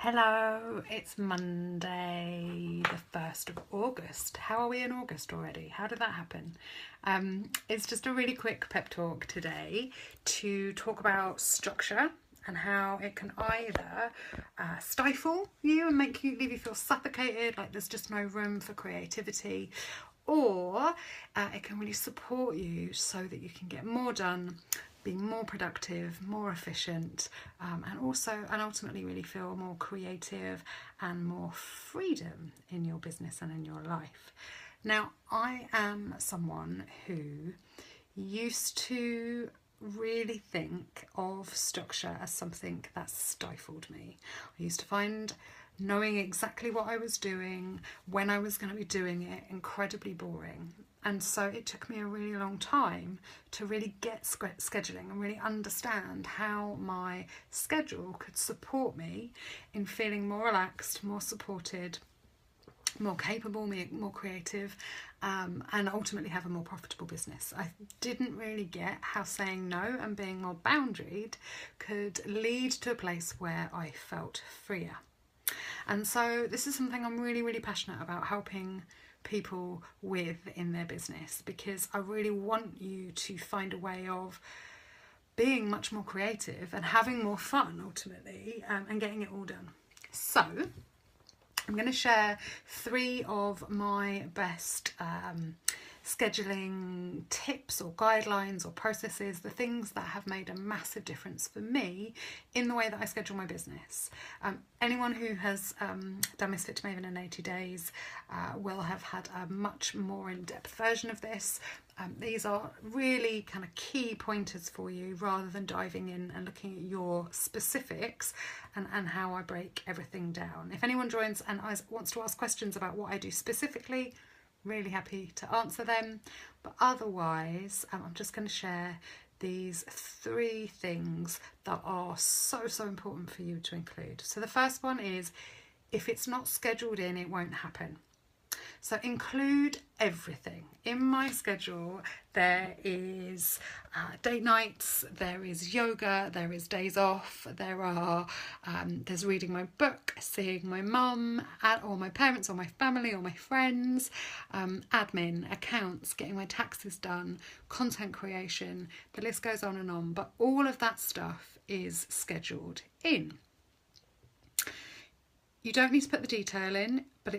Hello, it's Monday the 1st of August. How are we in August already? How did that happen? It's just a really quick pep talk today to talk about structure and how it can either stifle you and leave you feel suffocated, like there's just no room for creativity, or it can really support you so that you can get more done, be more productive, more efficient, and ultimately really feel more creative and more freedom in your business and in your life. Now, I am someone who used to really think of structure as something that stifled me. I used to find knowing exactly what I was doing, when I was going to be doing it, incredibly boring. And so it took me a really long time to really get scheduling and really understand how my schedule could support me in feeling more relaxed, more supported, more capable, more creative, and ultimately have a more profitable business. I didn't really get how saying no and being more boundaried could lead to a place where I felt freer. And so this is something I'm really, really passionate about helping people with in their business, because I really want you to find a way of being much more creative and having more fun ultimately, and getting it all done. So I'm going to share 3 of my best scheduling tips or guidelines or processes, the things that have made a massive difference for me in the way that I schedule my business. Anyone who has done Misfit to Maven in 80 days will have had a much more in-depth version of this. These are really kind of key pointers for you, rather than diving in and looking at your specifics and how I break everything down. If anyone joins and wants to ask questions about what I do specifically, really happy to answer them. But otherwise, I'm just going to share these 3 things that are so important for you to include. So the first one is, if it's not scheduled in, it won't happen. So include everything. In my schedule, there is date nights, there is yoga, there is days off, there's reading my book, seeing my mum, or my parents, or my family, or my friends, admin, accounts, getting my taxes done, content creation, the list goes on and on. But all of that stuff is scheduled in. You don't need to put the detail in, but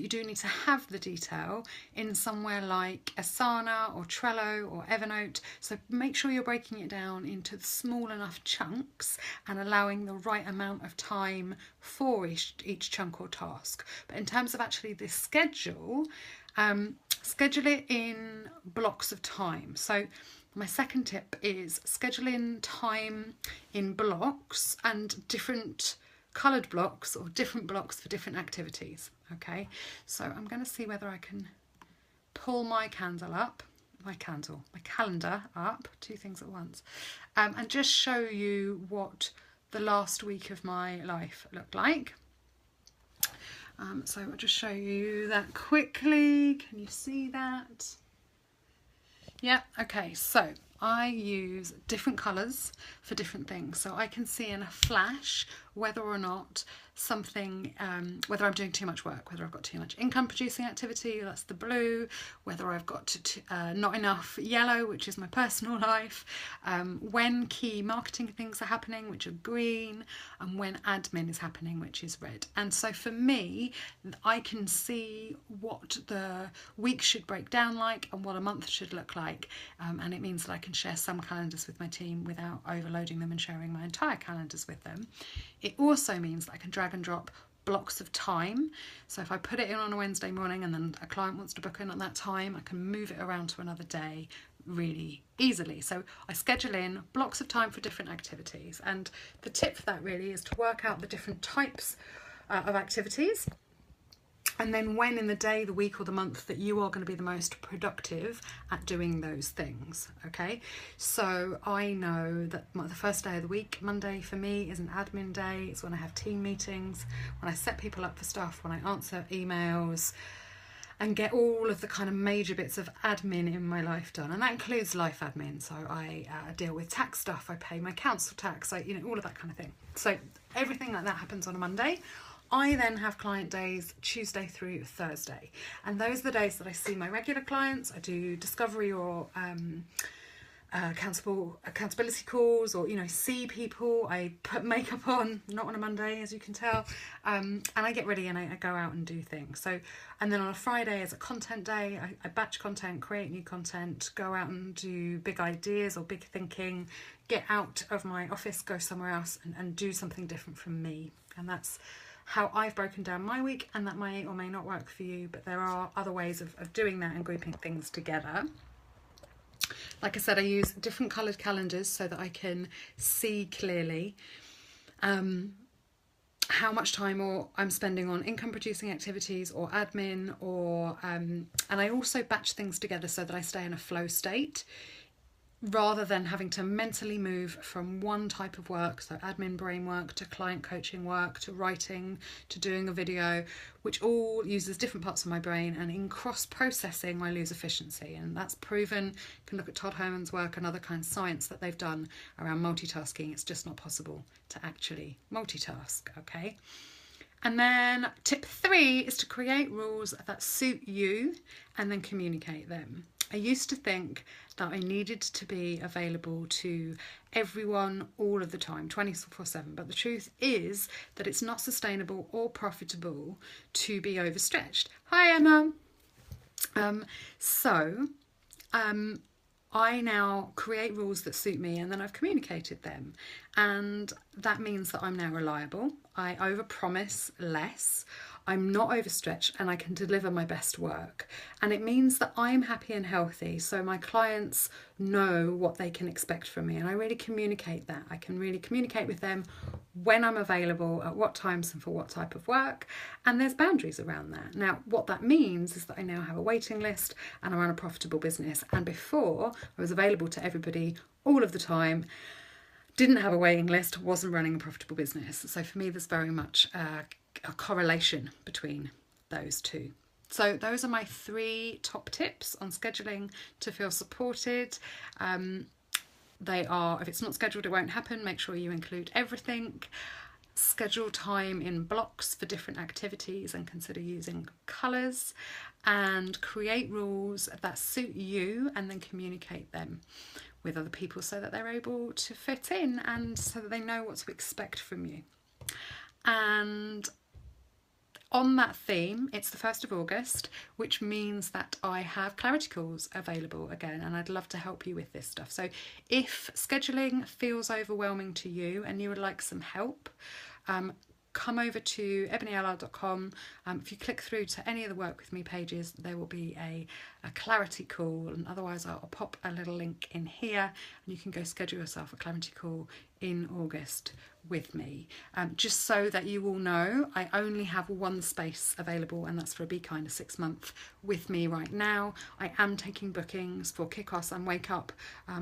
you do need to have the detail in somewhere like Asana or Trello or Evernote. So make sure you're breaking it down into small enough chunks and allowing the right amount of time for each chunk or task. But in terms of actually this schedule, schedule it in blocks of time. So my second tip is schedule in time in blocks, and different coloured blocks or different blocks for different activities. Okay, so I'm going to see whether I can pull my calendar up, 2 things at once, and just show you what the last week of my life looked like. So I'll just show you that quickly. Can you see that? Yeah, okay, so I use different colours for different things. So I can see in a flash whether or not something, whether I'm doing too much work, whether I've got too much income producing activity, that's the blue, whether I've got not enough yellow, which is my personal life, when key marketing things are happening, which are green, and when admin is happening, which is red. And so for me, I can see what the week should break down like and what a month should look like, and it means that I can share some calendars with my team without overloading them and sharing my entire calendars with them. It also means that I can drag and drop blocks of time. So if I put it in on a Wednesday morning and then a client wants to book in at that time, I can move it around to another day really easily. So I schedule in blocks of time for different activities. And the tip for that really is to work out the different types of activities, and then when in the day, the week, or the month that you are going to be the most productive at doing those things. Okay, so I know that the first day of the week, Monday for me, is an admin day. It's when I have team meetings, when I set people up for stuff, when I answer emails, and get all of the kind of major bits of admin in my life done, and that includes life admin. So I deal with tax stuff, I pay my council tax, all of that kind of thing. So everything like that happens on a Monday. I then have client days Tuesday through Thursday, and those are the days that I see my regular clients. I do discovery or accountability calls, or see people. I put makeup on, not on a Monday, as you can tell, and I get ready and I go out and do things. So, and then on a Friday is a content day. I batch content, create new content, go out and do big ideas or big thinking, get out of my office, go somewhere else and do something different from me. And that's how I've broken down my week, and that may or may not work for you, but there are other ways of doing that and grouping things together. Like I said, I use different coloured calendars so that I can see clearly how much time I'm spending on income producing activities or admin, or and I also batch things together so that I stay in a flow state, rather than having to mentally move from one type of work, so admin brain work, to client coaching work, to writing, to doing a video, which all uses different parts of my brain, and in cross-processing I lose efficiency. And that's proven. You can look at Todd Herman's work and other kinds of science that they've done around multitasking. It's just not possible to actually multitask, okay? And then tip 3 is to create rules that suit you and then communicate them. I used to think that I needed to be available to everyone all of the time, 24/7. But the truth is that it's not sustainable or profitable to be overstretched. Hi, Emma. I now create rules that suit me, and then I've communicated them. And that means that I'm now reliable. I overpromise less. I'm not overstretched, and I can deliver my best work. And it means that I'm happy and healthy, so my clients know what they can expect from me, and I really communicate that. I can really communicate with them when I'm available, at what times and for what type of work, and there's boundaries around that. Now, what that means is that I now have a waiting list and I run a profitable business. And before, I was available to everybody all of the time, didn't have a waiting list, wasn't running a profitable business. So for me, there's very much a correlation between those two. So those are my 3 top tips on scheduling to feel supported. They are, if it's not scheduled, it won't happen. Make sure you include everything. Schedule time in blocks for different activities and consider using colours, and create rules that suit you and then communicate them with other people so that they're able to fit in and so that they know what to expect from you. And on that theme, it's the 1st of August, which means that I have clarity calls available again, and I'd love to help you with this stuff. So if scheduling feels overwhelming to you and you would like some help, come over to ebonieallard.com. If you click through to any of the Work With Me pages, there will be a clarity call, and otherwise I'll pop a little link in here and you can go schedule yourself a clarity call in August with me. Just so that you all know, I only have 1 space available, and that's for a Be Kinder 6-month with me right now. I am taking bookings for Kick-Offs and Wake Up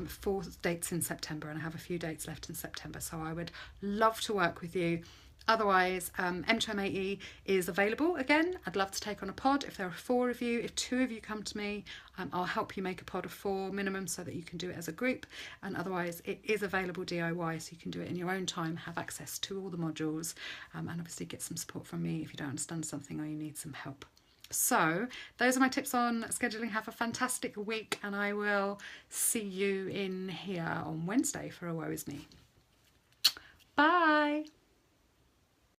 for dates in September, and I have a few dates left in September, so I would love to work with you. Otherwise, MCHM80 is available again. I'd love to take on a pod if there are 4 of you. If 2 of you come to me, I'll help you make a pod of 4 minimum so that you can do it as a group. And otherwise, it is available DIY, so you can do it in your own time, have access to all the modules, and obviously get some support from me if you don't understand something or you need some help. So those are my tips on scheduling. Have a fantastic week, and I will see you in here on Wednesday for A Woe Is Me.